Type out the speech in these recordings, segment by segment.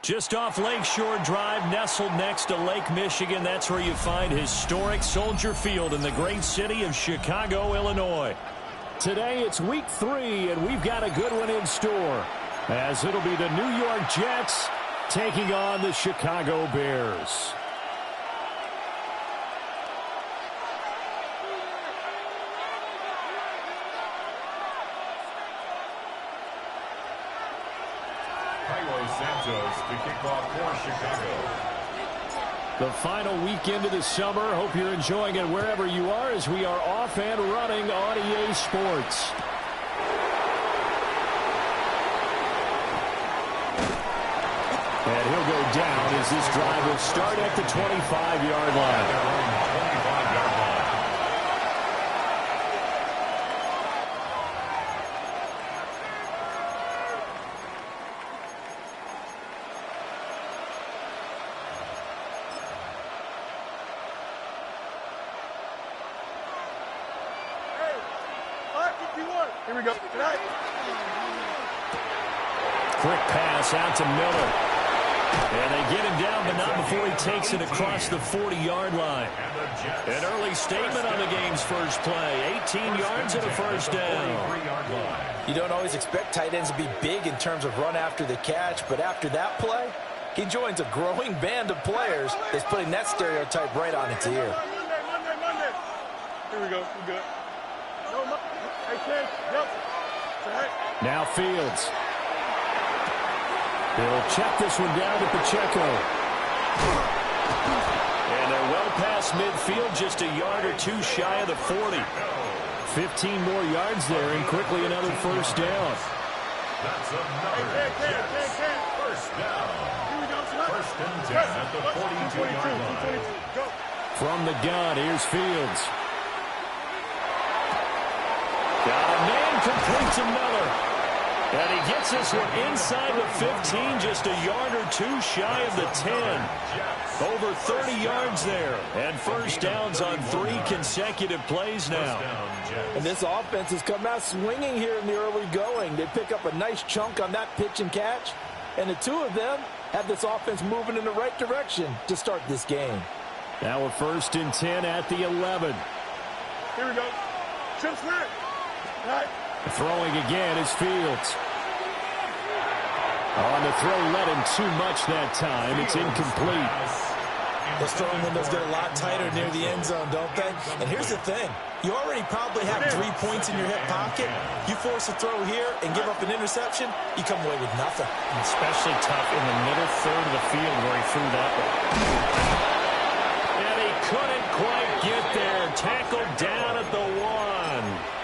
Just off Lakeshore Drive, nestled next to Lake Michigan. That's where you find historic Soldier Field in the great city of Chicago, Illinois. Today it's week 3, and we've got a good one in store, as it'll be the New York Jets taking on the Chicago Bears. To kick off for Chicago. The final weekend of the summer. Hope you're enjoying it wherever you are as we are off and running on EA Sports. And he'll go down as this drive will start at the 25-yard line. Here we go. Tonight. Quick pass out to Miller. And they get him down, but not before he takes it across the 40-yard line. An early statement on the game's first play. 18 yards and a first down. You don't always expect tight ends to be big in terms of run after the catch, but after that play, he joins a growing band of players that's putting that stereotype right on its ear. Monday. Here we go. We're good. Now Fields. He'll check this one down to Pacheco. And they're well past midfield, just a yard or two shy of the 40. 15 more yards there, and quickly another first down. That's another first down. First and 10 at the 42-yard line. From the gun, here's Fields. Got a man, complete to Miller. And he gets this one inside the 15, just a yard or two shy of the 10. Over 30 yards there. And first downs on 3 consecutive plays now. And this offense has come out swinging here in the early going. They pick up a nice chunk on that pitch and catch. And the two of them have this offense moving in the right direction to start this game. Now we're first and 10 at the 11. Here we go. Chip snap. Right. Throwing again is Fields. On the throw, let him too much that time. It's incomplete. Those throwing windows get a lot tighter near the end zone, don't they? And here's the thing. You already probably have 3 points in your hip pocket. You force a throw here and give up an interception, you come away with nothing. Especially tough in the middle third of the field where he threw that one. And he couldn't quite get there. Tackled down at the 1.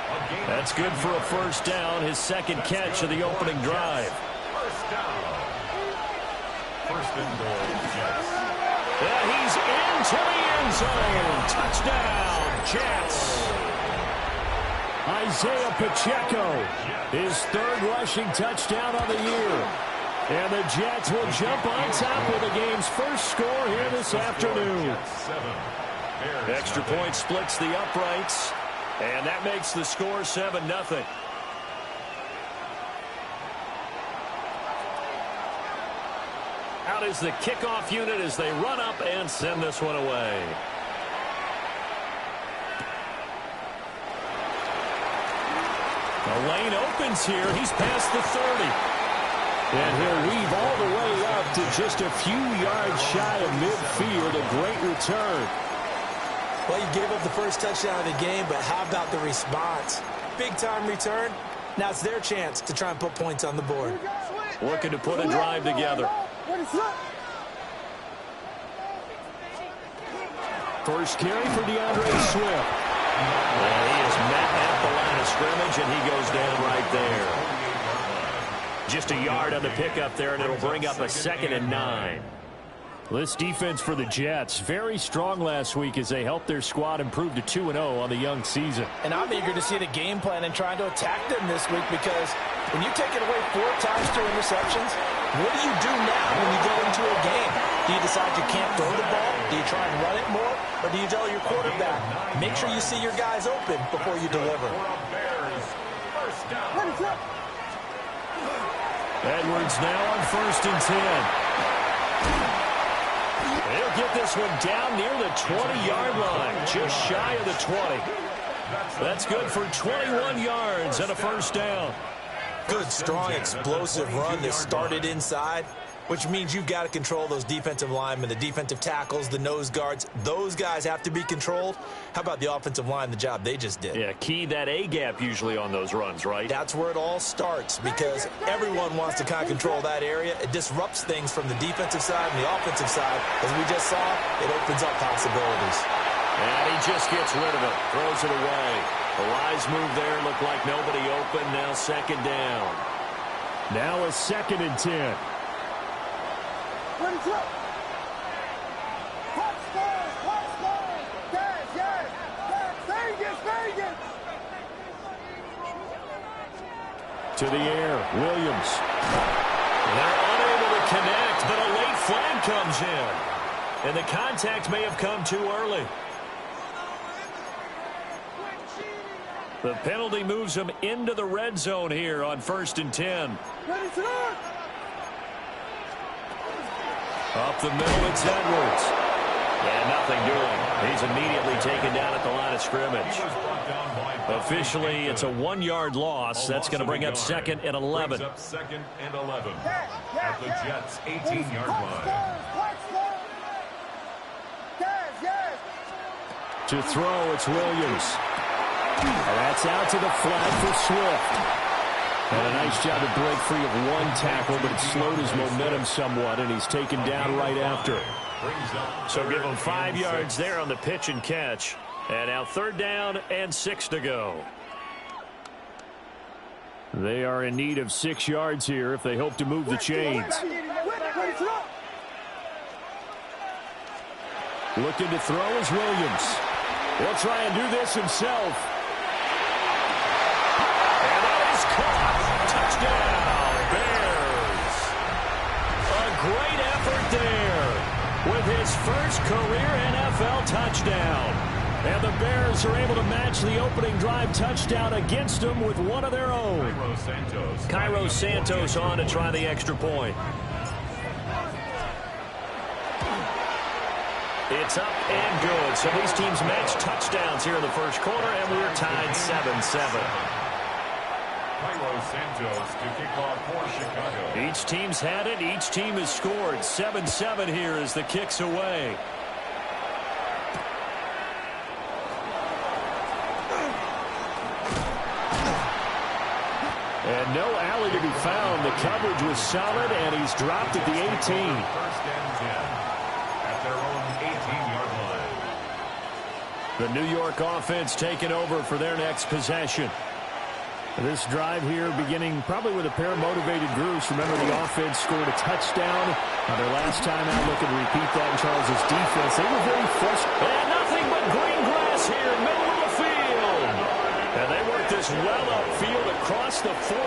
That's good for a first down, his second catch of the opening drive. First down. First and goal, Jets. And he's into the end zone. Touchdown, Jets. Isaiah Pacheco, his 3rd rushing touchdown of the year. And the Jets will jump on top with the game's first score here this afternoon. Extra point splits the uprights. And that makes the score 7-0. Out is the kickoff unit as they run up and send this one away. The lane opens here. He's past the 30. And he'll weave all the way up to just a few yards shy of midfield. A great return. Well, you gave up the first touchdown of the game, but how about the response? Big-time return. Now it's their chance to try and put points on the board. Looking to put a drive together. First carry for DeAndre Swift. And he is met at the line of scrimmage, and he goes down right there. Just a yard on the pickup there, and it'll bring up a 2nd and 9. This defense for the Jets, very strong last week as they helped their squad improve to 2-0 on the young season. And I'm eager to see the game plan and trying to attack them this week, because when you take it away 4 times to interceptions, what do you do now when you go into a game? Do you decide you can't throw the ball? Do you try and run it more? Or do you tell your quarterback, make sure you see your guys open before you deliver? Edwards now on 1st and 10. He'll get this one down near the 20-yard line, just shy of the 20. That's good for 21 yards and a first down. Good, strong, explosive run that started inside, which means you've got to control those defensive linemen, the defensive tackles, the nose guards. Those guys have to be controlled. How about the offensive line, the job they just did? Yeah, key that A-gap usually on those runs, right? That's where it all starts, because everyone wants to kind of control that area. It disrupts things from the defensive side and the offensive side. As we just saw, it opens up possibilities. And he just gets rid of it, throws it away. The wise move there, looked like nobody open, now 2nd down. Now a 2nd and 10. To the air, Williams. They're unable to connect, but a late flag comes in. And the contact may have come too early. The penalty moves them into the red zone here on 1st and 10. Up the middle, it's Edwards. And nothing doing. He's immediately taken down at the line of scrimmage. Officially, it's a 1-yard loss. That's going to bring up 2nd and 11. Up 2nd and 11 at the Jets' 18-yard line. To throw, it's Williams. And that's out to the flat for Swift. And a nice job to break free of one tackle, but it slowed his momentum somewhat, and he's taken down right after. So give him 5 yards there on the pitch and catch. And now 3rd down and 6 to go. They are in need of 6 yards here if they hope to move the chains. Looking to throw is Williams. He'll try and do this himself. And that is caught. Touchdown, Bears. A great effort there with his first career NFL touchdown. And the Bears are able to match the opening drive touchdown against them with one of their own. Cairo Santos on to try the extra point. It's up and good. So these teams match touchdowns here in the first quarter, and we're tied 7-7. Cairo Santos to kick off for Chicago. Each team's had it. Each team has scored. 7-7 here as the kick's away. And no alley to be found. The coverage was solid, and he's dropped at the 18. 1st and 10 at their own 18-yard line. The New York offense taking over for their next possession. This drive here beginning probably with a pair of motivated groups. Remember, the offense scored a touchdown on their last time out. Looking to repeat that in Charles's defense. They were very frustrated. And nothing but green grass here in the middle of the field. And they work this well upfield across the 45.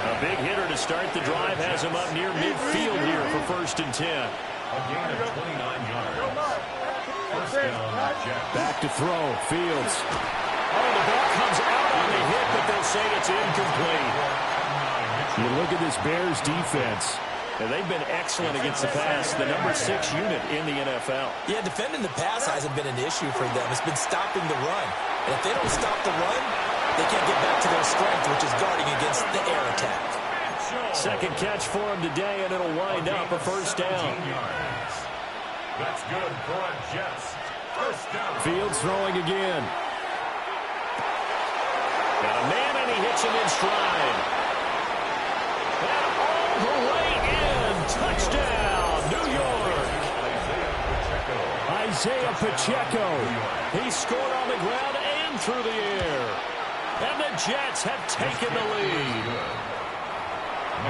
A big hitter to start the drive has him up near midfield here for 1st and 10. A gain of 29 yards. 1st down, Jets. Back to throw, Fields. Oh, the ball comes out on the hit, but they'll say it's incomplete. You look at this Bears defense, and they've been excellent against the pass, the number 6 unit in the NFL. Yeah, defending the pass hasn't been an issue for them. It's been stopping the run. And if they don't stop the run, they can't get back to their strength, which is guarding against the air attack. second catch for him today, and it'll wind up a first down. That's good for a Jets. First down. Fields throwing again. Got a man, and he hits him in stride. And all the way in. Touchdown, New York. Isaiah Pacheco. He scored on the ground and through the air. And the Jets have taken the lead.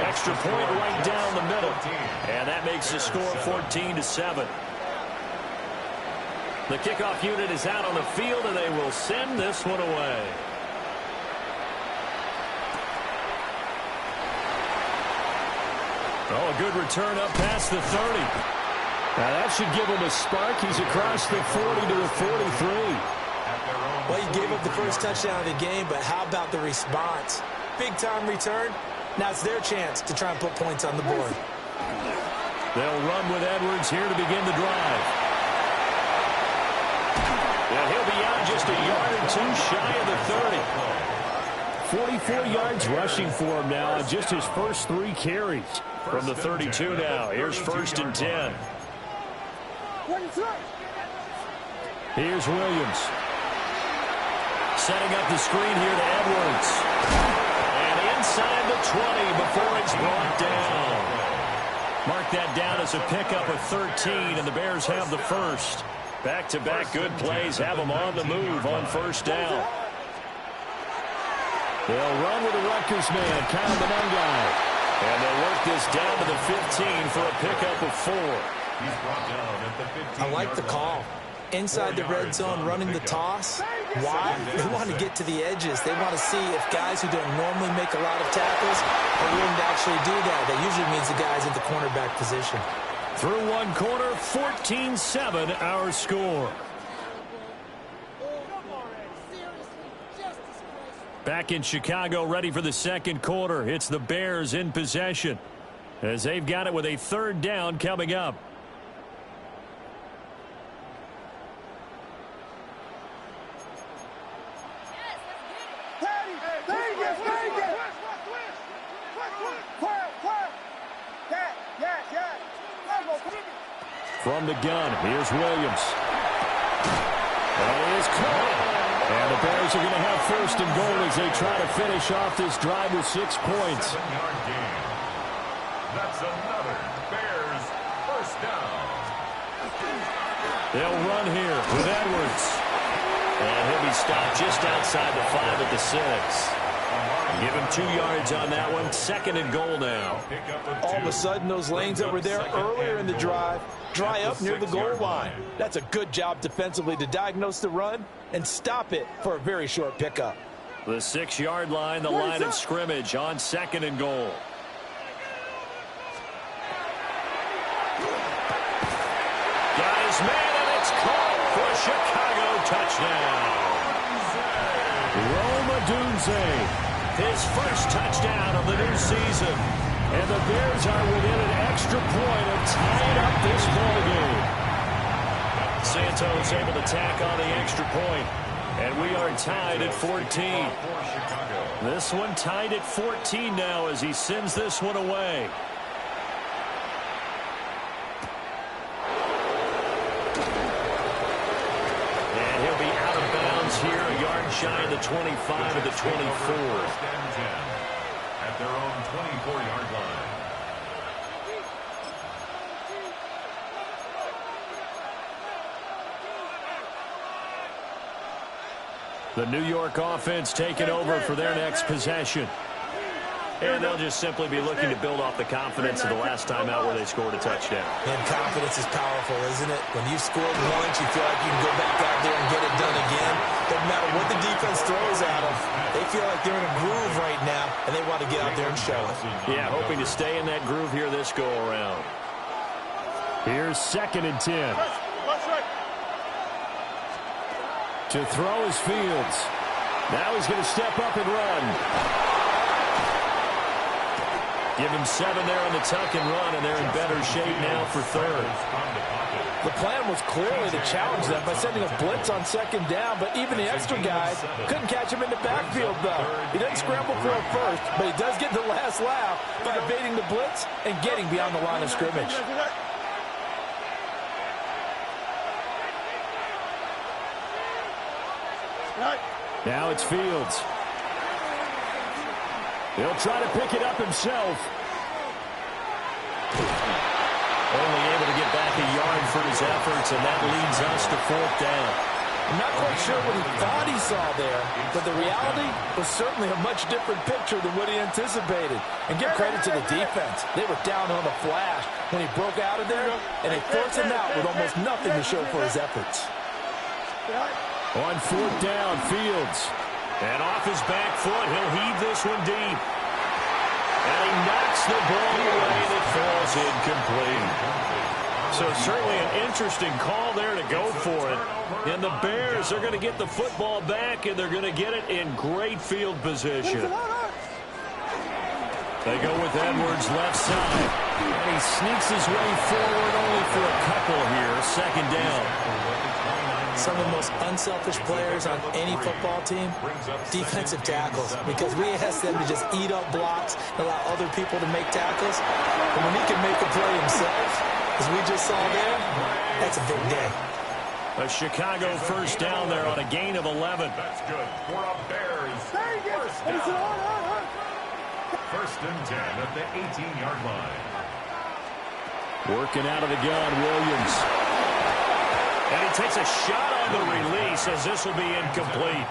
Extra point right down the middle. And that makes the score 14-7. The kickoff unit is out on the field, and they will send this one away. Oh, a good return up past the 30. Now that should give him a spark. He's across the 40 to the 43. Well, he gave up the first touchdown of the game, but how about the response? Big-time return. Now it's their chance to try and put points on the board. They'll run with Edwards here to begin the drive. And he'll be out just a yard or two shy of the 30. 44 yards rushing for him now on just his first 3 carries. From the 32 now. Here's 1st and 10. Here's Williams. Setting up the screen here to Edwards. And inside the 20 before it's brought down. Mark that down as a pickup of 13, and the Bears have the first. Back-to-back good plays have them on the move on first down. They'll run with the Rutgers man, Kyle Benungai. And they'll work this down to the 15 for a pickup of 4. He's brought down at the 15. I like the call. Inside the red zone, running the toss. Why? They want to get to the edges. They want to see if guys who don't normally make a lot of tackles are willing to actually do that. That usually means the guys at the cornerback position. Through one quarter, 14-7 our score. Back in Chicago, ready for the second quarter. It's the Bears in possession as they've got it with a 3rd down coming up. From the gun, here's Williams. That is caught. And the Bears are going to have 1st and goal as they try to finish off this drive with 6 points. 7-yard gain. That's another Bears first down. They'll run here with Edwards. And he'll be stopped just outside the 5 at the 6. Give him 2 yards on that one. 2nd and goal now. All of a sudden, those lanes that were there earlier in the drive dry up near the goal line. That's a good job defensively to diagnose the run and stop it for a very short pickup. The 6-yard line, the line of scrimmage on 2nd and goal. Got his man, and it's caught for a Chicago touchdown. Rome Odunze, his first touchdown of the new season. And the Bears are within an extra point of tying up this ballgame. Santos able to tack on the extra point. And we are tied at 14. This one tied at 14 now as he sends this one away. And he'll be out of bounds here, a yard shy of the 25 of the 24. At their own 24-yard line. The New York offense taking over for their next possession. And they'll just simply be looking to build off the confidence of the last time out where they scored a touchdown. And confidence is powerful, isn't it? When you've scored once, you feel like you can go back out there and get it done again. Doesn't matter what the defense throws at them. They feel like they're in a groove right now, and they want to get out there and show it. Yeah, hoping to stay in that groove here this go-around. Here's 2nd and 10. To throw is Fields. Now he's going to step up and run. Give him 7 there on the tuck and run, and they're in better shape now for third. The plan was clearly to challenge them by sending a blitz on second down, but even the extra guys couldn't catch him in the backfield, though. He doesn't scramble for a first, but he does get the last laugh by evading the blitz and getting beyond the line of scrimmage. Now it's Fields. He'll try to pick it up himself. Only able to get back a yard for his efforts, and that leads us to 4th down. I'm not quite sure what he thought he saw there, but the reality was certainly a much different picture than what he anticipated. And give credit to the defense. They were down on the flash when he broke out of there, and they forced him out with almost nothing to show for his efforts. On 4th down, Fields. And off his back foot, he'll heave this one deep. And he knocks the ball away, and it falls incomplete. So certainly an interesting call there to go for it. And the Bears are going to get the football back, and they're going to get it in great field position. They go with Edwards left side. And he sneaks his way forward only for a couple here. 2nd down. Some of the most unselfish players on any football team, defensive tackles, because we ask them to just eat up blocks and allow other people to make tackles. And when he can make a play himself, as we just saw there, that's a big day. A Chicago 1st down there on a gain of 11. That's good for a Bears 1st down. 1st and 10 at the 18-yard line. Working out of the gun, Williams. And he takes a shot on the release as this will be incomplete.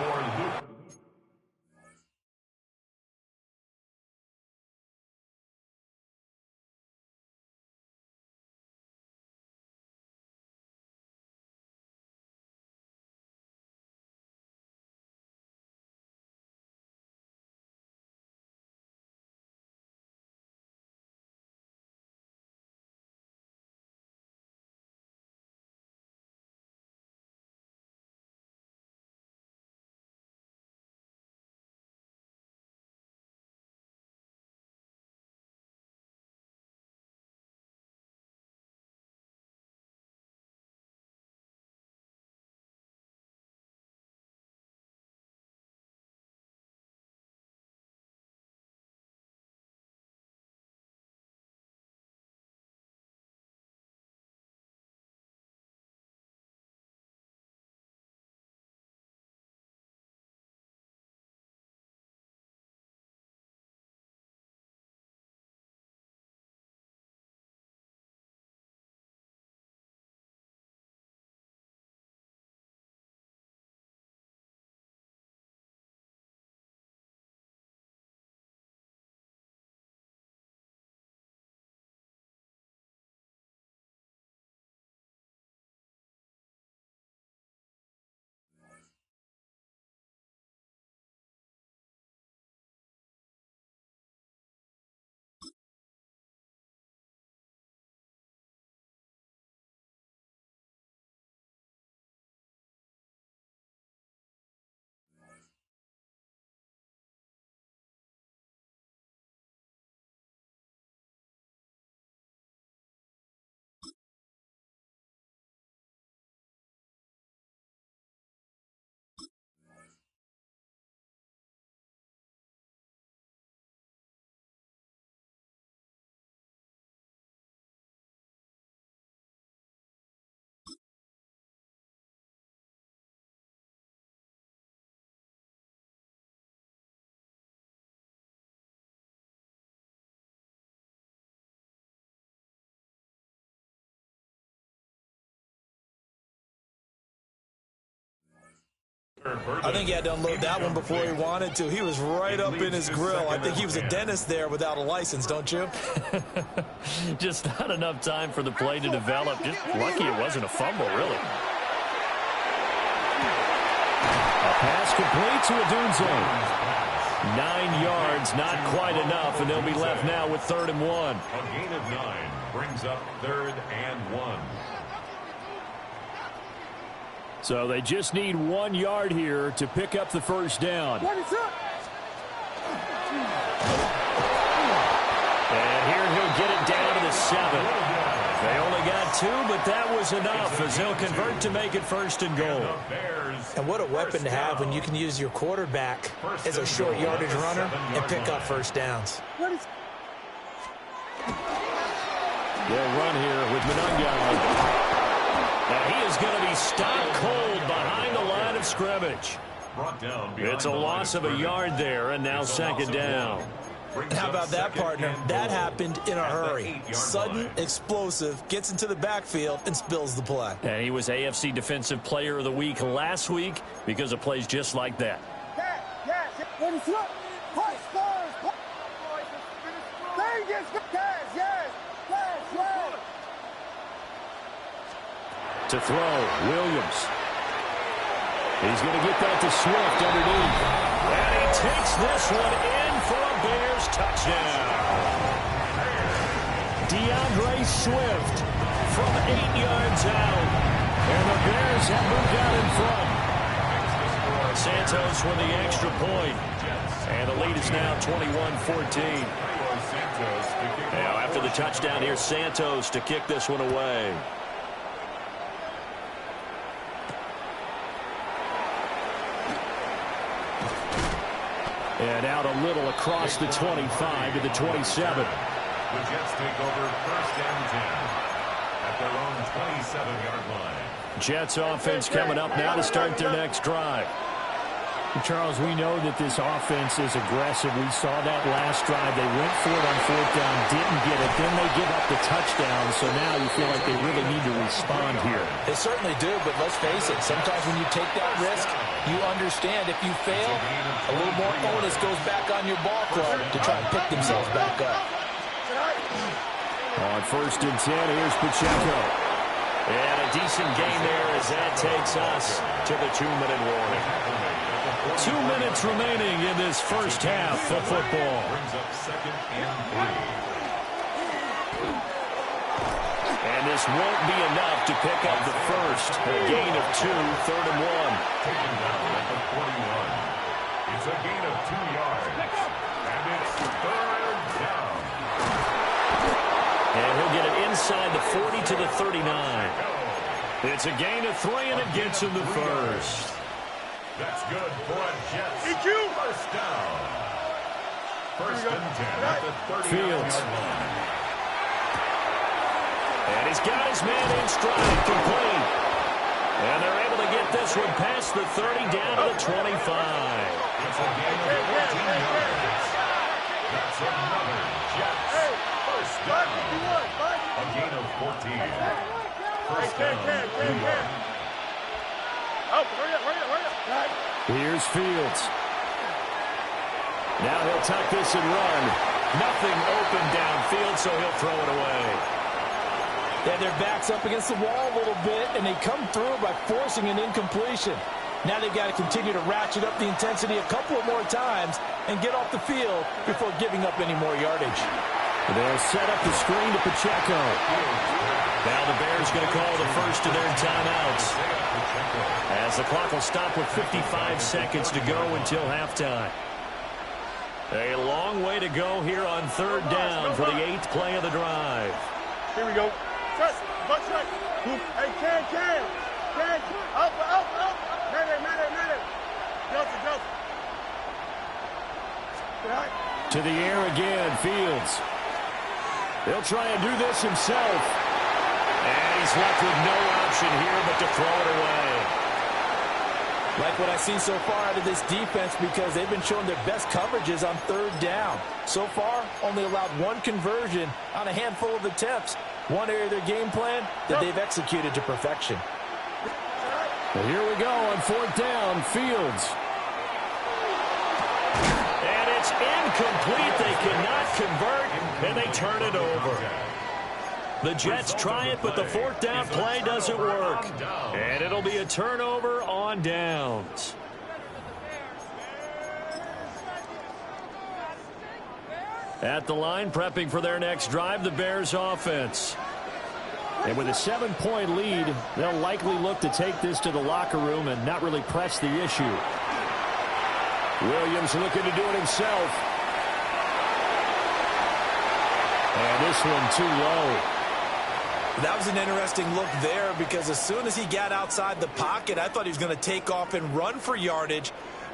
I think he had to unload that one before he wanted to. He was right up in his grill. I think he was a dentist there without a license, don't you? Just not enough time for the play to develop. Just lucky it wasn't a fumble, really. A pass complete to Odunze. 9 yards, not quite enough, and they'll be left now with 3rd and 1. A gain of 9 brings up 3rd and 1. So they just need 1 yard here to pick up the 1st down. They only got 2, but that was enough as they'll convert to make it 1st and goal. And what a weapon to have when you can use your quarterback as a short yardage runner and pick up first downs. They'll run here with Monungan. And he is going to be stopped cold behind the line of scrimmage. It's a loss of a yard there, and now 2nd down. And how about that, partner? That happened in a hurry. Sudden, explosive, gets into the backfield, and spills the play. And he was AFC Defensive Player of the Week last week because of plays just like that. To throw, Williams. He's going to get that to Swift underneath. And he takes this one in for a Bears touchdown. DeAndre Swift from 8 yards out. And the Bears have moved out in front. Santos with the extra point. And the lead is now 21-14. Now after the touchdown, here's Santos to kick this one away. And out a little across the 25 to the 27. The Jets take over 1st and 10 at their own 27-yard line. Jets offense coming up now to start their next drive. Charles, we know that this offense is aggressive. We saw that last drive. They went for it on 4th down, didn't get it. Then they give up the touchdown, so now you feel like they really need to respond here. They certainly do, but let's face it, sometimes when you take that risk, you understand if you fail, a little more onus goes back on your ball club to try and pick themselves back up. On 1st and 10, here's Pacheco. And a decent gain there as that takes us to the 2-minute warning. 2 minutes remaining in this first half of football. Brings up 2nd and 3. And this won't be enough to pick up the first. A gain of 2, 3rd and 1. Taken down at the 41. It's a gain of 2 yards. And it's 3rd down. And he'll get it inside the 40 to the 39. It's a gain of 3, and it gets him the first. That's good for a Jets. EQ. 1st down. 1st and 10 at the 39-yard line. And he's got his man in stride, complete. And they're able to get this one past the 30 down to the 25. It's a gain of 14 yards. That's another Jets 1st down. A gain of 14. 1st down, 2 yards. Here's Fields. Now he'll tuck this and run. Nothing open downfield, so he'll throw it away. Yeah, their back's up against the wall a little bit, and they come through by forcing an incompletion. Now they've got to continue to ratchet up the intensity a couple of more times and get off the field before giving up any more yardage. They'll set up the screen to Pacheco. Now the Bears going to call the first of their timeouts, as the clock will stop with 55 seconds to go until halftime. A long way to go here on 3rd down for the 8th play of the drive. Here we go. Trust. Butt track. Hey, Can. Up. Man. Justin. To the air again, Fields. He'll try and do this himself. And he's left with no option here but to throw it away. Like what I see so far out of this defense, because they've been showing their best coverages on 3rd down. So far, only allowed 1 conversion on a handful of attempts. One area of their game plan that they've executed to perfection. Well, here we go on 4th down, Fields. And it's incomplete. They cannot convert, and they turn it over. The Jets try it, but the 4th down play doesn't work. And it'll be a turnover on downs. At the line, prepping for their next drive, the Bears offense. And with a 7-point lead, they'll likely look to take this to the locker room and not really press the issue. Williams looking to do it himself. And this one too low. That was an interesting look there because as soon as he got outside the pocket, I thought he was going to take off and run for yardage.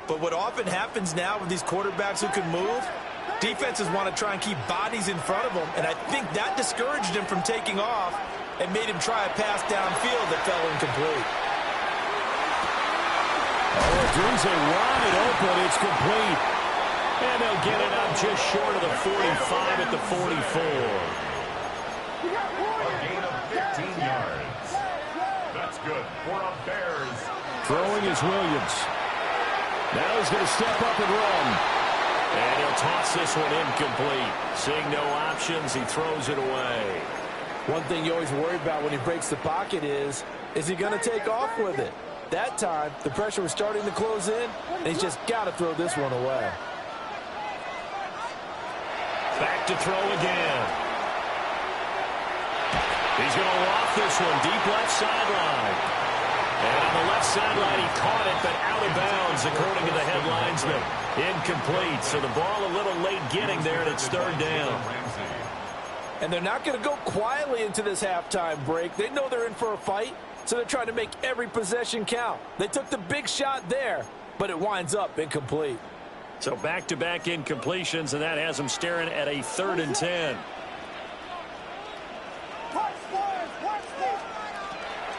But what often happens now with these quarterbacks who can move, defenses want to try and keep bodies in front of them, and I think that discouraged him from taking off and made him try a pass downfield that fell incomplete. Oh, it brings it wide open. It's complete. And they'll get it up just short of the 45 at the 44. A gain of 15 yards. That's good for a Bears. Throwing is Williams. Now he's going to step up and run. And he'll toss this one incomplete. Seeing no options, he throws it away. One thing you always worry about when he breaks the pocket is he going to take off with it? That time, the pressure was starting to close in, and he's just got to throw this one away. Back to throw again. He's going to loft this one deep left sideline. And on the left sideline, he caught it, but out of bounds, according to the head linesman. Incomplete, so the ball a little late getting there, and it's third down. And they're not going to go quietly into this halftime break. They know they're in for a fight, so they're trying to make every possession count. They took the big shot there, but it winds up incomplete. So back-to-back incompletions, and that has them staring at a 3rd and 10.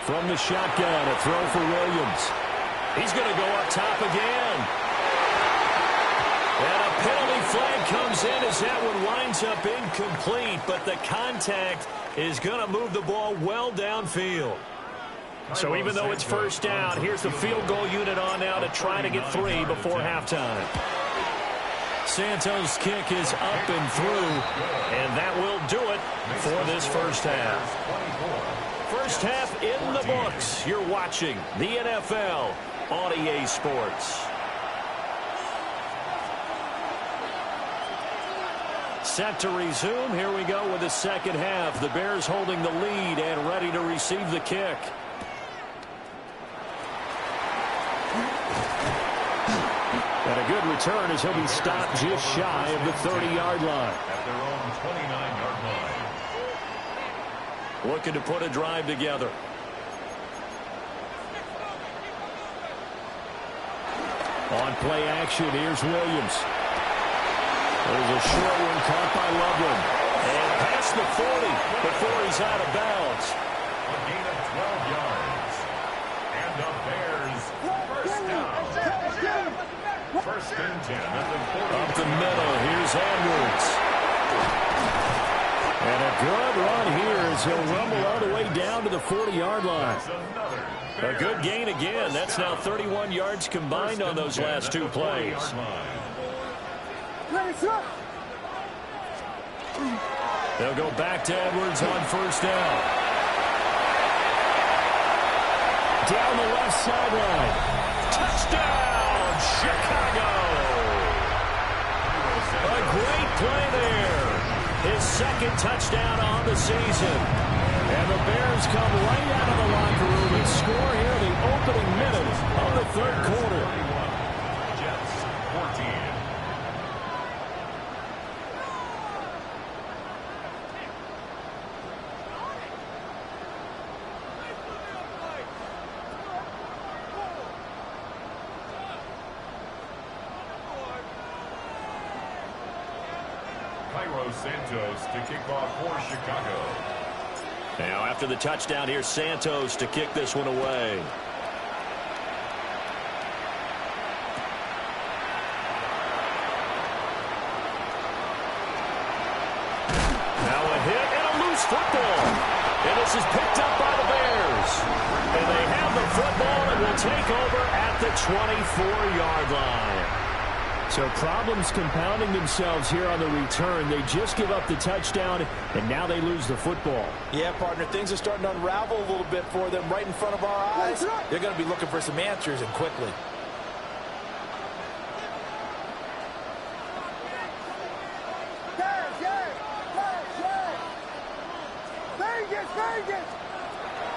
From the shotgun, a throw for Williams. He's going to go up top again. And a penalty flag comes in as that one winds up incomplete, but the contact is going to move the ball well downfield. So even though it's first down, here's the field goal unit on now to try to get 3 before halftime. Santos' kick is up and through, and that will do it for this first half. First half in the books. You're watching the NFL on EA Sports. Set to resume. Here we go with the second half. The Bears holding the lead and ready to receive the kick. And a good return as he'll be stopped just shy of the 30-yard line. At their own 29-yard line. Looking to put a drive together. On play action, here's Williams. There's a short one caught by Loveland. And past the 40 before he's out of bounds. A gain of 12 yards. And the Bears first down. First and 10 at the 40. Up the middle, here's Edwards. And a good run here as he'll rumble all the way down to the 40-yard line. A good gain again. That's now 31 yards combined on those last 2 plays. They'll go back to Edwards on first down. Down the left sideline. Touchdown, Chicago. A great play there. His second touchdown on the season. And the Bears come right out of the locker room and score here in the opening minute of the third quarter. Jets 14. Santos to kick off for Chicago. Now after the touchdown, here's Santos to kick this one away. Now a hit and a loose football. And this is picked up by the Bears. And they have the football and will take over at the 24-yard line. So problems compounding themselves here on the return. They just give up the touchdown, and now they lose the football. Yeah, partner, things are starting to unravel a little bit for them right in front of our eyes. They're going to be looking for some answers, and quickly.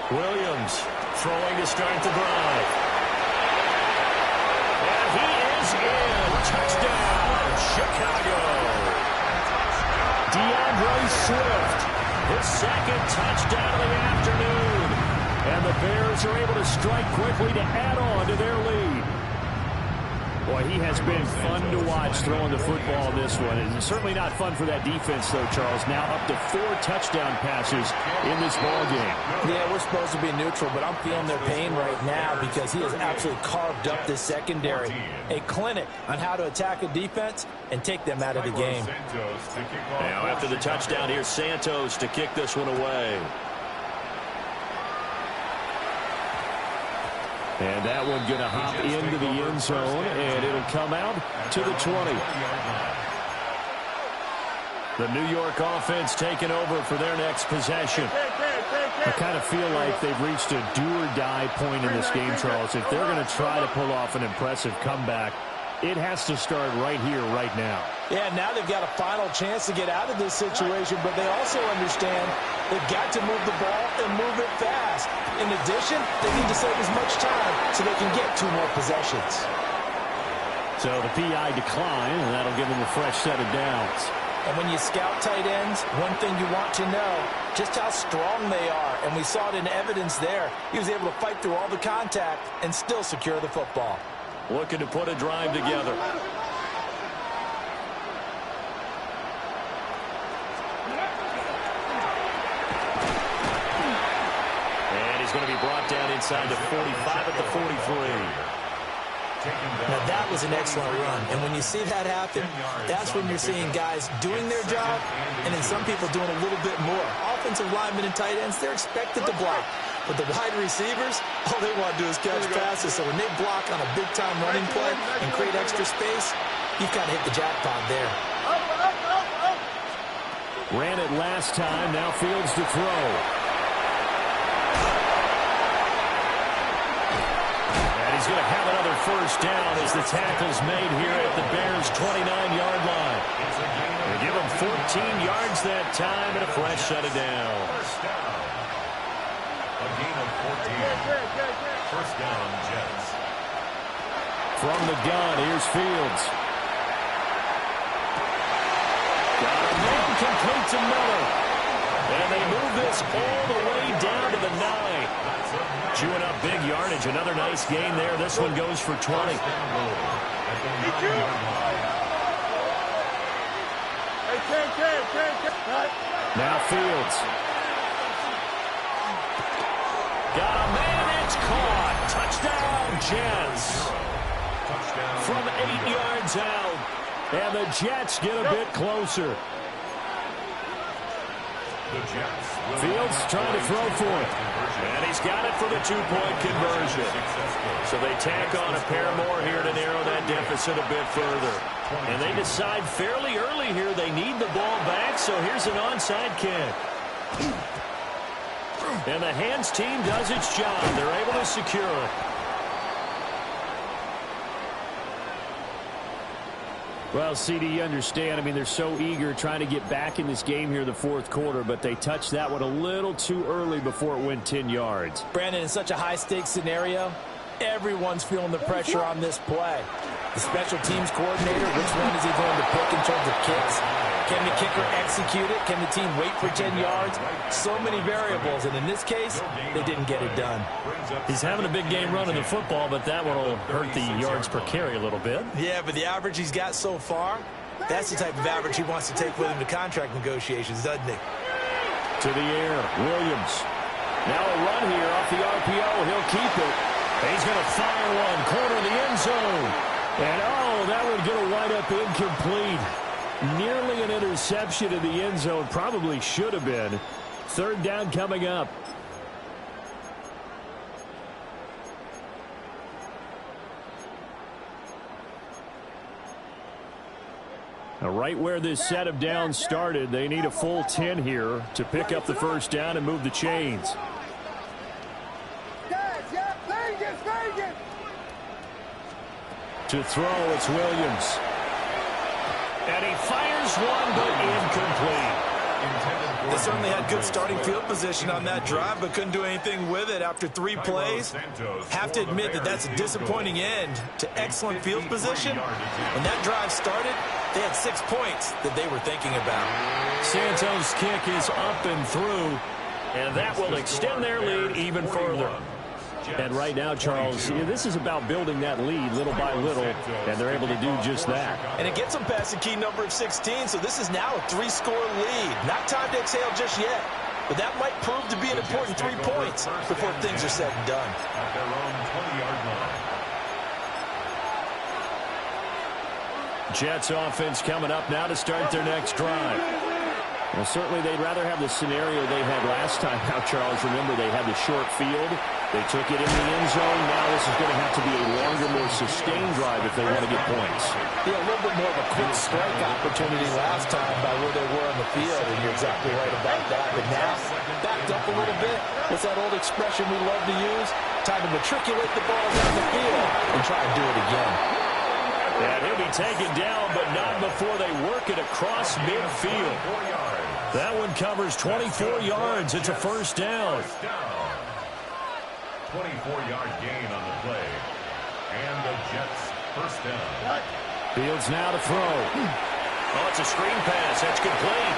Williams throwing to start the drive. And he is in. Touchdown, Chicago. DeAndre Swift His second touchdown of the afternoon. And the Bears are able to strike quickly to add on to their lead. Boy, he has been fun to watch throwing the football in this one. It's certainly not fun for that defense, though, Charles. Now up to 4 touchdown passes in this ball game. Yeah, we're supposed to be neutral, but I'm feeling their pain right now because he has absolutely carved up this secondary. A clinic on how to attack a defense and take them out of the game. Now after the touchdown, here's Santos to kick this one away. And that one going to hop into the end zone, and it'll come out to the 20. The New York offense taking over for their next possession. I kind of feel like they've reached a do-or-die point in this game, Charles. If they're going to try to pull off an impressive comeback, it has to start right here, right now. Yeah, now they've got a final chance to get out of this situation, but they also understand they've got to move the ball and move it fast. In addition, they need to save as much time so they can get 2 more possessions. So the PI decline, and that'll give them a fresh set of downs. And when you scout tight ends, one thing you want to know, just how strong they are. And we saw it in evidence there. He was able to fight through all the contact and still secure the football. Looking to put a drive together. And he's going to be brought down inside the 45 at the 43. Now, that was an excellent run. And when you see that happen, that's when you're seeing guys doing their job and then some people doing a little bit more. Offensive linemen and tight ends, they're expected to block. But the wide receivers, all they want to do is catch passes. So when they block on a big-time running play and create extra space, you've got to hit the jackpot there. Ran it last time. Now Fields to throw. He's going to have another first down as the tackle's made here at the Bears' 29-yard line. They give him 14 yards that time and a fresh set of downs. A gain of 14. First down, Jets. From the gun, here's Fields. Got a man complete to Miller. And they move this all the way down to the 9. Chewing up big yardage. Another nice gain there. This one goes for 20. Now Fields. Got a man. It's caught. Touchdown, Jets. From 8 yards out. And the Jets get a bit closer. Fields trying to throw for it. And he's got it for the 2-point conversion. So they tack on a pair more here to narrow that deficit a bit further. And they decide fairly early here they need the ball back, so here's an onside kick. And the hands team does its job. They're able to secure it. Well, CD, you understand. I mean, they're so eager trying to get back in this game here in the fourth quarter, but they touched that one a little too early before it went 10 yards. Brandon, in such a high-stakes scenario, everyone's feeling the pressure on this play. The special teams coordinator, which one is he going to pick in terms of kicks? Can the kicker execute it? Can the team wait for 10 yards? So many variables, and in this case, they didn't get it done. He's having a big game running the football, but that one will hurt the yards per carry a little bit. Yeah, but the average he's got so far, that's the type of average he wants to take with him to contract negotiations, doesn't he? To the air, Williams. Now a run here off the RPO. He'll keep it. He's going to fire one, corner of the end zone. And, oh, that one going to wind up incomplete. Nearly an interception in the end zone. Probably should have been. Third down coming up. Now, right where this set of downs started, they need a full 10 here to pick up the first down and move the chains. To throw, it's Williams. And he fires one, but incomplete. They certainly had good starting field position on that drive, but couldn't do anything with it after 3 plays. Have to admit that that's a disappointing end to excellent field position. When that drive started, They had 6 points that they were thinking about. Santos' kick is up and through, and that will extend their lead even further. And right now, Charles, this is about building that lead little by little, and they're able to do just that. And it gets them past the key number of 16, so this is now a 3-score lead. Not time to exhale just yet, but that might prove to be an important 3 points before things are said and done. At their own 20-yard line. Jets offense coming up now to start their next drive. Well, certainly they'd rather have the scenario they had last time. Now, Charles, remember they had the short field. They took it in the end zone. Now this is going to have to be a longer, more sustained drive if they want to get points. Yeah, a little bit more of a quick strike opportunity last time by where they were on the field, and you're exactly right about that. But now, backed up a little bit. What's that old expression we love to use? Time to matriculate the ball down the field and try and do it again. And he'll be taken down, but not before they work it across midfield. That one covers 24 yards. It's a first down. 24-yard gain on the play. And the Jets first down. Fields now to throw. Oh, it's a screen pass. That's complete.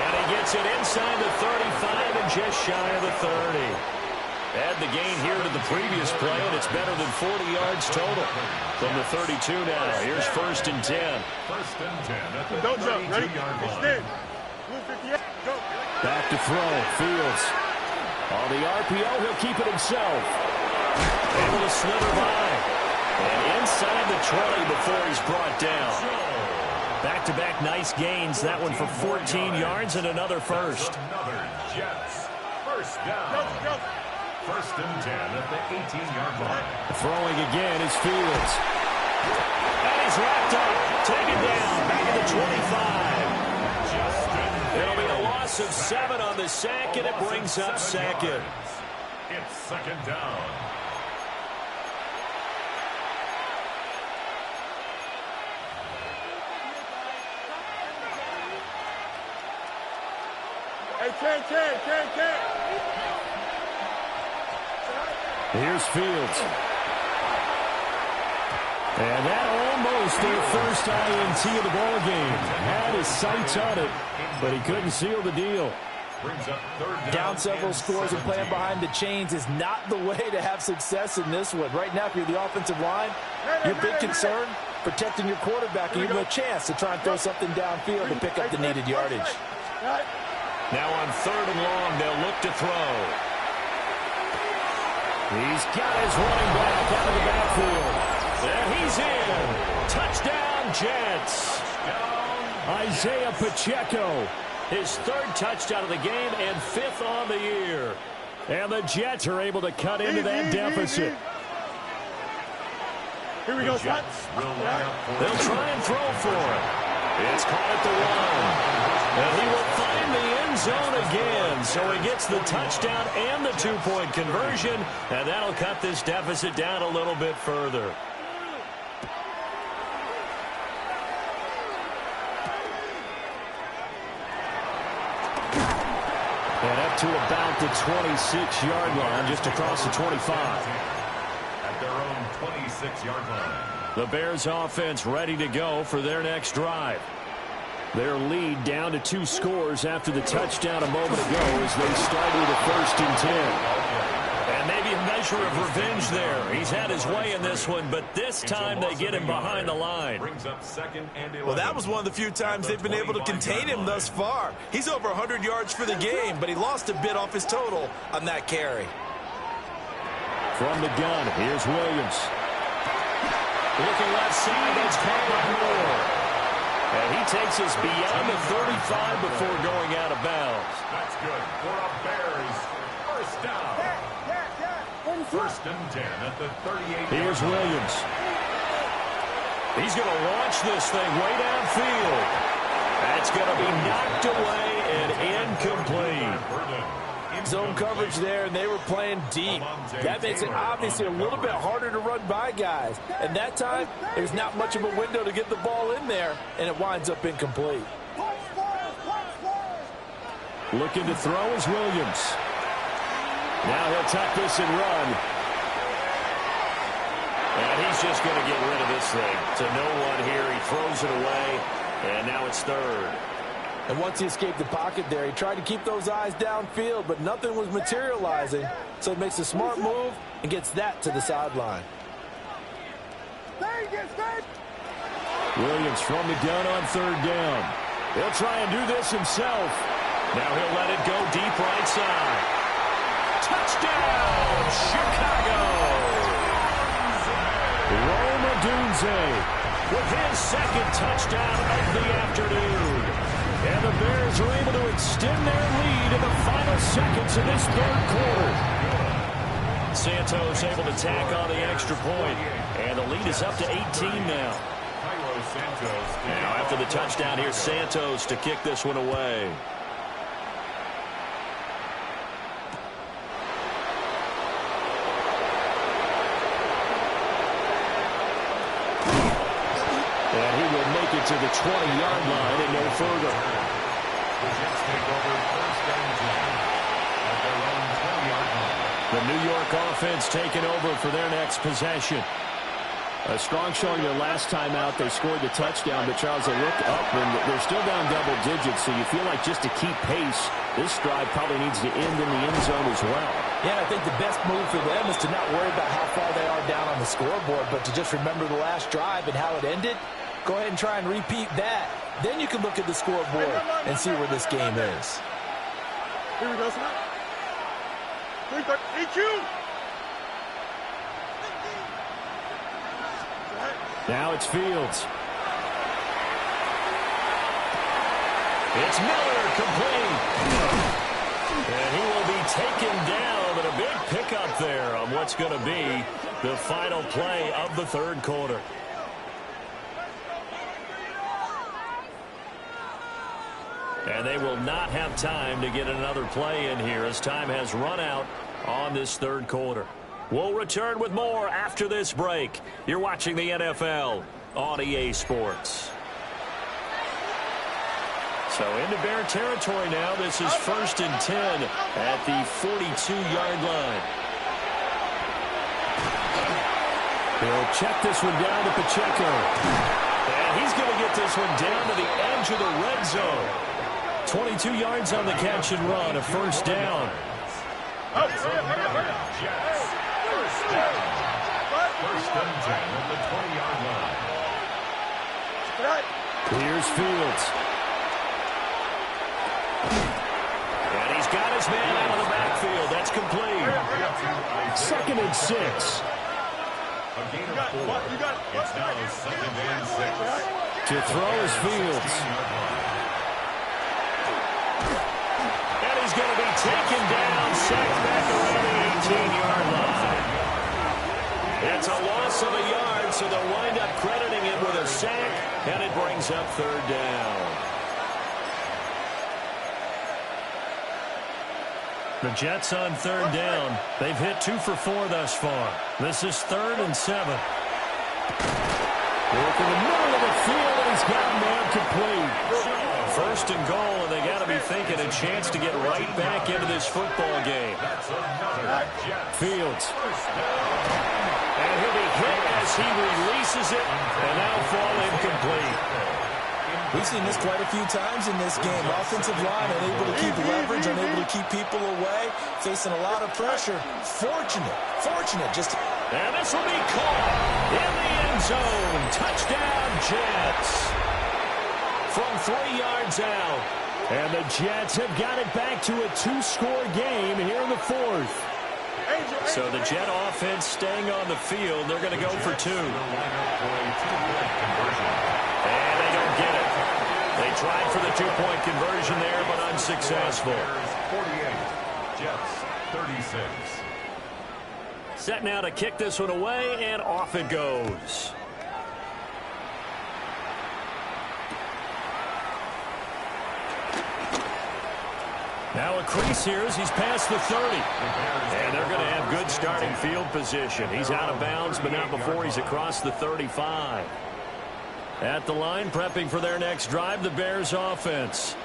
And he gets it inside the 35 and just shy of the 30. Add the gain here to the previous play, and it's better than 40 yards total. From the 32 now, here's first and 10. First and 10 at the Don't jump. Ready? 32-yard line. Extend. Move 58. Go. Back to throw. Fields. On the RPO, he'll keep it himself. Able to slither by. And inside the 20 before he's brought down. Back-to-back nice gains. That one for 14 yards and another first. Another Jets first down. Go. First and 10 at the 18-yard line. Throwing again is Fields. And he's wrapped up. Taken down. Back at the 25. It'll be a loss of 7 on the sack, and it brings up second. It's second down. Hey, 10. Here's Fields. And that almost their first INT of the ballgame. Had his sights on it, but he couldn't seal the deal. Brings up third Down several scores and playing behind the chains is not the way to have success in this one. Right now, if you're the offensive line, your big concern, protecting your quarterback, and give him a chance to try and throw something downfield to pick up the needed yardage. Now on third and long, they'll look to throw. He's got his running back out of the backfield. And he's in. Touchdown, Jets. Isaiah Pacheco, his third touchdown of the game and 5th on the year. And the Jets are able to cut into that deficit. Here we go, son. They'll try and throw for it. It's caught at the 1. And he will find the end zone again. So he gets the touchdown and the 2-point conversion. And that'll cut this deficit down a little bit further. And up to about the 26-yard line, just across the 25. At their own 26-yard line. The Bears offense ready to go for their next drive. Their lead down to 2 scores after the touchdown a moment ago as they start with a first and 10. And maybe a measure of revenge there. He's had his way in this one, but this time they get him behind the line. Brings up second and 11. Well, that was one of the few times they've been able to contain him thus far. He's over 100 yards for the game, but he lost a bit off his total on that carry. From the gun, here's Williams. Looking left side, that's caught by Moore. And he takes us beyond the 35 before going out of bounds. That's good for a Bears first down. First and 10 at the 38. Here's Williams. He's going to launch this thing way downfield. That's going to be knocked away and incomplete. Zone coverage there, and they were playing deep. That makes it obviously a little bit harder to run by guys. And that time, there's not much of a window to get the ball in there, and it winds up incomplete. Looking to throw is Williams. Now he'll tuck this and run. And he's just going to get rid of this thing. To no one here. He throws it away, and now it's third. And once he escaped the pocket there, he tried to keep those eyes downfield, but nothing was materializing. So he makes a smart move and gets that to the sideline. Williams from the gun on third down. He'll try and do this himself. Now he'll let it go deep right side. Touchdown, Chicago! Rome Odunze with his second touchdown of the afternoon. And the Bears are able to extend their lead in the final seconds of this third quarter. Santos able to tack on the extra point. And the lead is up to 18 now. Now after the touchdown, here's Santos to kick this one away. And he will make it to the 20-yard line and no further. The Jets take over first and 10 at their own 20-yard line. The New York offense taking over for their next possession. A strong showing their last time out. They scored the touchdown, but Charles, they look up and they're still down double digits, so you feel like just to keep pace, this drive probably needs to end in the end zone as well. Yeah, I think the best move for them is to not worry about how far they are down on the scoreboard, but to just remember the last drive and how it ended. Go ahead and try and repeat that. Then you can look at the scoreboard and see where this game is. Here we go, son. EQ! Now it's Fields. It's Miller, complete. And he will be taken down, but a big pickup there on what's going to be the final play of the third quarter. And they will not have time to get another play in here as time has run out on this third quarter. We'll return with more after this break. You're watching the NFL on EA Sports. So into Bear territory now. This is 1st and 10 at the 42-yard line. He'll check this one down to Pacheco. And he's going to get this one down to the edge of the red zone. 22 yards on the catch and run, a first down. First and 10 at the 20-yard line. Here's Fields. And he's got his man out of the backfield. That's complete. 2nd and 6. A gain of 4. It's now 2nd and 6. To throw is Fields. And he's going to be taken down, sacked back around the 18-yard line. It's a loss of a yard, so they'll wind up crediting him with a sack, and it brings up third down. The Jets on third down. They've hit 2 for 4 thus far. This is 3rd and 7. Work in the middle of the field, and he's got man complete. 1st and goal, and they got to be thinking a chance to get right back into this football game. Fields. And he'll be hit as he releases it, and now fall incomplete. We've seen this quite a few times in this game. Offensive line unable to keep leverage, unable to keep people away, facing a lot of pressure. Fortunate just... And this will be caught in the end zone. Touchdown, Jets. From 3 yards out. And the Jets have got it back to a 2-score game here in the 4th. So the Jet offense staying on the field. They're going to go for 2. And they don't get it. They tried for the 2-point conversion there, but unsuccessful. 48, Jets 36. Set now to kick this one away, and off it goes. Now a crease here as he's past the 30. And they're going to have good starting field position. He's out of bounds, but not before he's across the 35. At the line, prepping for their next drive, the Bears offense.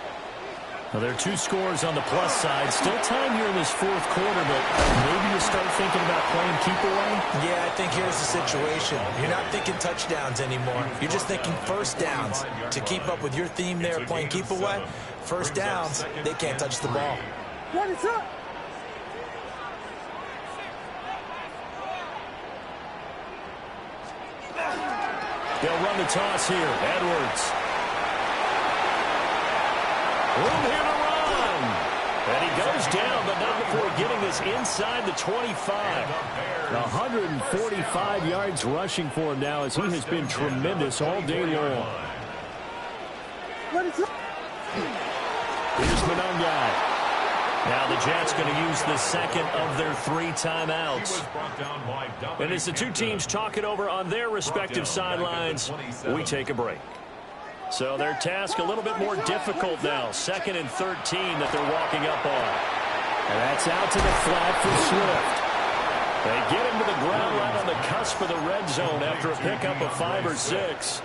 Well, there are two scores on the plus side. Still time here in this fourth quarter, but maybe you start thinking about playing keep away? Yeah, I think here's the situation. You're not thinking touchdowns anymore. You're just thinking first downs. To keep up with your theme there, playing keep away, first downs, they can't touch the ball. What is up? They'll run the toss here. Edwards. Room here to run. And he goes down, but not before getting this inside the 25. 145 yards rushing for him now as he has been tremendous all day long. Here's Monungai. Now the Jets going to use the second of their 3 timeouts. And as the two teams talk it over on their respective sidelines, we take a break. So their task a little bit more difficult now. 2nd and 13 that they're walking up on. And that's out to the flat for Swift. They get him to the ground right on the cusp of the red zone after a pickup of 5 or 6.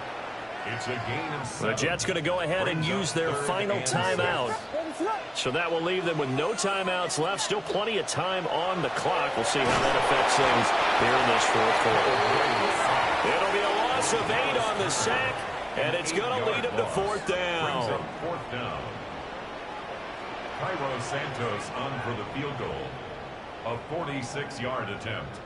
The Jets going to go ahead and use their final timeout. So that will leave them with no timeouts left. Still plenty of time on the clock. We'll see how that affects things here in this fourth quarter. It'll be a loss of 8 on the sack, and it's going to lead them to 4th down. Cairo Santos on for the field goal. A 46-yard attempt.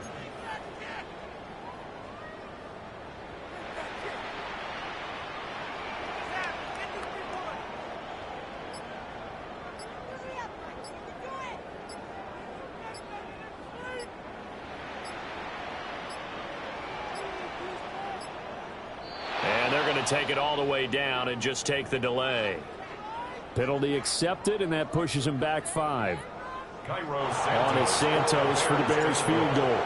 And they're going to take it all the way down and just take the delay. Penalty accepted, and that pushes him back 5. On is Santos for the Bears field goal.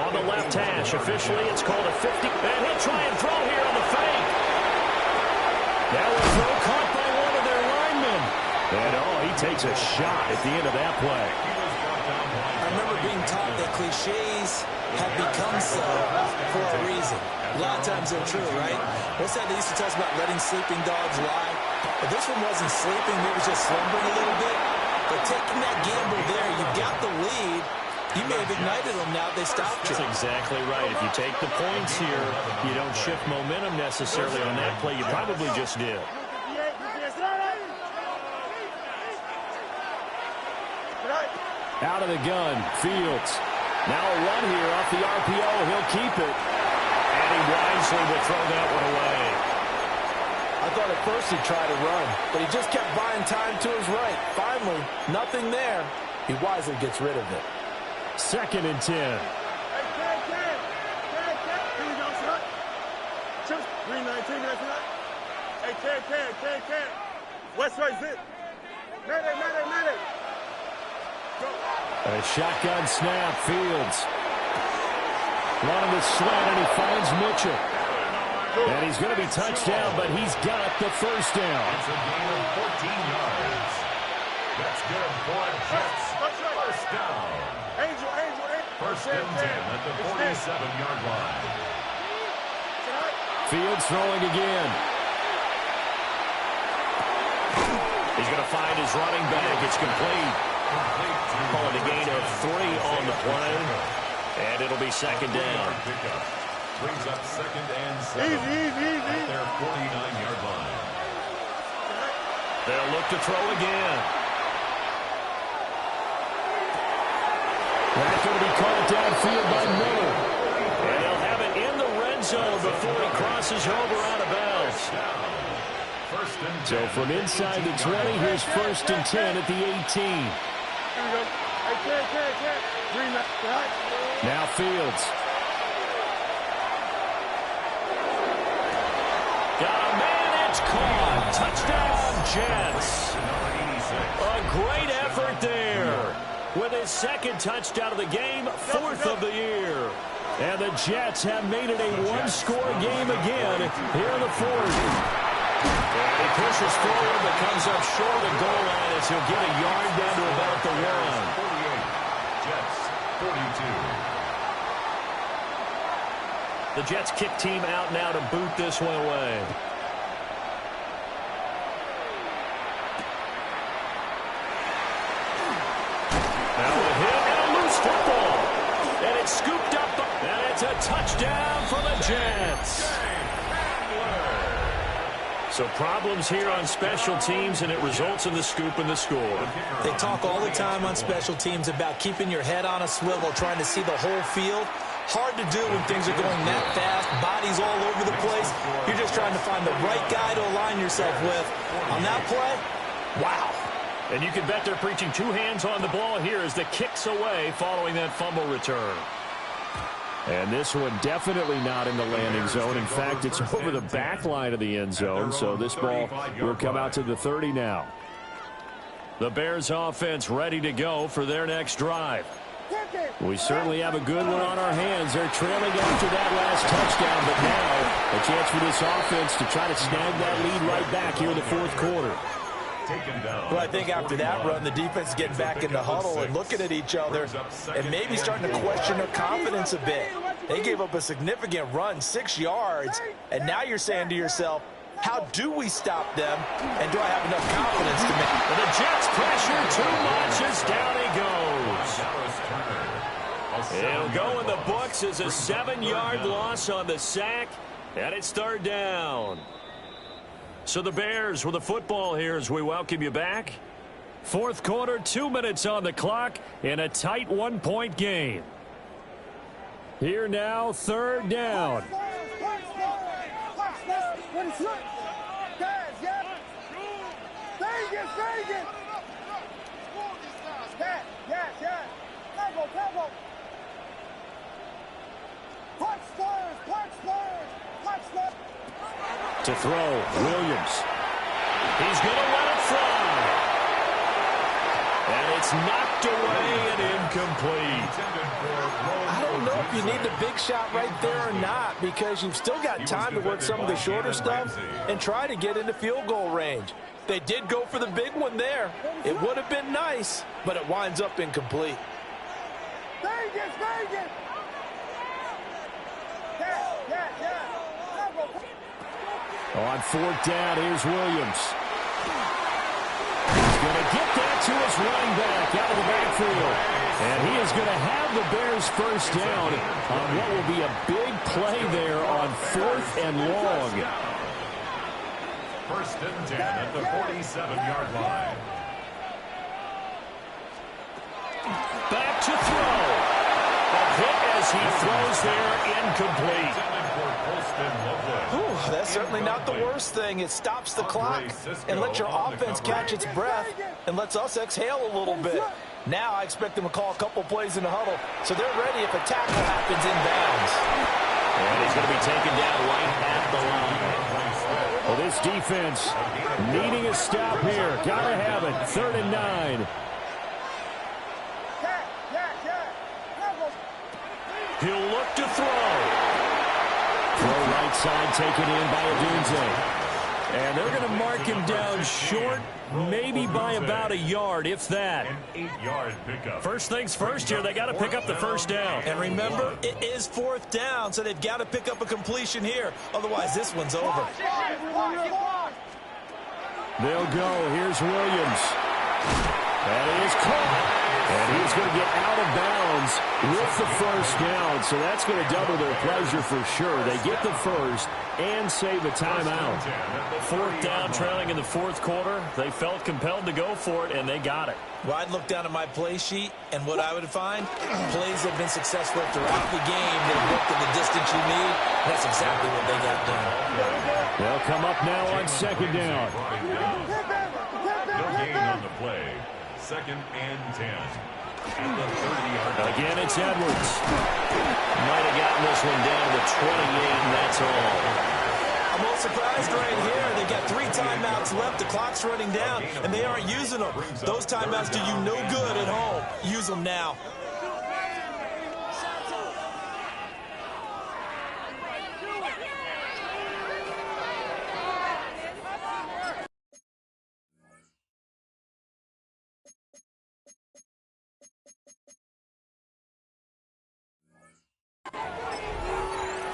On the left hash, officially it's called a 50. And he'll try and throw here on the fake. Now a throw caught by one of their linemen. And he takes a shot at the end of that play. I remember being taught that cliches have become so for a reason. A lot of times they're true, right? What's that they used to tell us about letting sleeping dogs lie? But this one wasn't sleeping, maybe it was just slumbering a little bit. But taking that gamble there, you got the lead. You may have ignited them now. They stopped you. That's exactly right. If you take the points here, you don't shift momentum necessarily on that play. You probably just did. Out of the gun, Fields. Now a run here off the RPO. He'll keep it. And he wisely will throw that one away. I thought at first he'd try to run, but he just kept buying time to his right. Finally, nothing there. He wisely gets rid of it. 2nd and 10. Here we go, son. Chips, 319, that's not. Hey, can. West side zip. Medic. Go. A shotgun snap, Fields. Running the slant, and he finds Mitchell. And he's going to be touched down, but he's got the first down. It's a gain of 14 yards. That's good for Jets. First down. Angel. 1st and 10 at the 47-yard line. Fields throwing again. He's going to find his running back. It's complete. Calling a gain of 3 on the play. And it'll be 2nd down. Brings up 2nd and 7 Easy. at their 49-yard line. They'll look to throw again. That's going to be called downfield by Miller. And they'll have it in the red zone before he crosses over out of bounds. So from inside the 20, here's 1st and 10 at the 18. Here we go. Hey, can. Now Fields. Got a man, it's caught. Touchdown, Jets. A great effort there. With his 2nd touchdown of the game, 4th of the year. And the Jets have made it a one-score game again here in the 4th. And he pushes forward but comes up short of the goal line as he'll get a yard down to about the 1. Jets 42. The Jets kick team out now to boot this one away. It's scooped up, and it's a touchdown for the Jets. So problems here on special teams, and it results in the scoop and the score. They talk all the time on special teams about keeping your head on a swivel, trying to see the whole field. Hard to do when things are going that fast, bodies all over the place. You're just trying to find the right guy to align yourself with. On that play, wow. And you can bet they're preaching two hands on the ball here as the kick's away following that fumble return. And this one definitely not in the landing zone. In fact, it's over the back line of the end zone, so this ball will come out to the 30 now. The Bears offense ready to go for their next drive. We certainly have a good one on our hands. They're trailing after that last touchdown, but now a chance for this offense to try to snag that lead right back here in the fourth quarter. Well, I think after that run, the defense is getting back in the huddle and looking at each other and maybe starting to question their confidence a bit. They gave up a significant run, 6 yards, and now you're saying to yourself, how do we stop them, and do I have enough confidence to make it? The Jets pressure too much as down he goes. It'll go in the books as a 7-yard loss on the sack, and it's third down. So the Bears with the football here as we welcome you back. Fourth quarter, 2 minutes on the clock in a tight 1-point game. Here now, third down. To throw, Williams. He's going to let it fly. And it's knocked away and incomplete. I don't know if you need the big shot right there or not, because you've still got time to work some of the shorter stuff and try to get into field goal range. They did go for the big one there. It would have been nice, but it winds up incomplete. On fourth down, here's Williams. He's going to get that to his running back out of the backfield. And he is going to have the Bears first down on what will be a big play there on fourth and long. First and 10 at the 47-yard line. Back to throw. A hit as he throws there, incomplete. Ooh, that's certainly not the worst thing. It stops the clock and lets your offense catch its breath and lets us exhale a little bit. Now I expect them to call a couple plays in the huddle, so they're ready if a tackle happens inbounds. And he's going to be taken down right at the line. Well, this defense needing a stop here. Got to have it. 3rd and 9. He'll look to throw. Throw right side taken in by Odunze. And they're going to mark him down short, maybe by about a yard, if that. An 8-yard pickup. First things first here, they got to pick up the first down. And remember, it is fourth down, so they've got to pick up a completion here. Otherwise, this one's over. They'll go. Here's Williams. And he is caught. And he's going to get out of bounds with the first down. So that's going to double their pleasure for sure. They get the first and save a timeout. Fourth down, trailing in the fourth quarter. They felt compelled to go for it, and they got it. Well, I'd look down at my play sheet, and what I would find, plays have been successful throughout the game. They've worked at the distance you need. That's exactly what they got done. They'll come up now on second down. No gain on the play. 2nd and 10. At the 30-yard line. Again, it's Edwards. Might have gotten this one down to 28, and that's all. I'm a little surprised right here. They got 3 timeouts left. The clock's running down, and they aren't using them. Those timeouts do you no good at home. Use them now.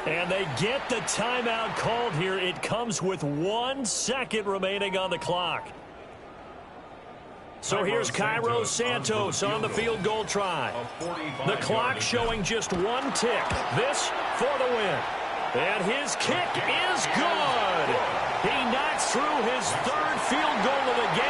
And they get the timeout called here. It comes with 1 second remaining on the clock. So here's Cairo Santos on the field goal try. The clock showing just one tick. This for the win. And his kick is good. He knocks through his third field goal of the game.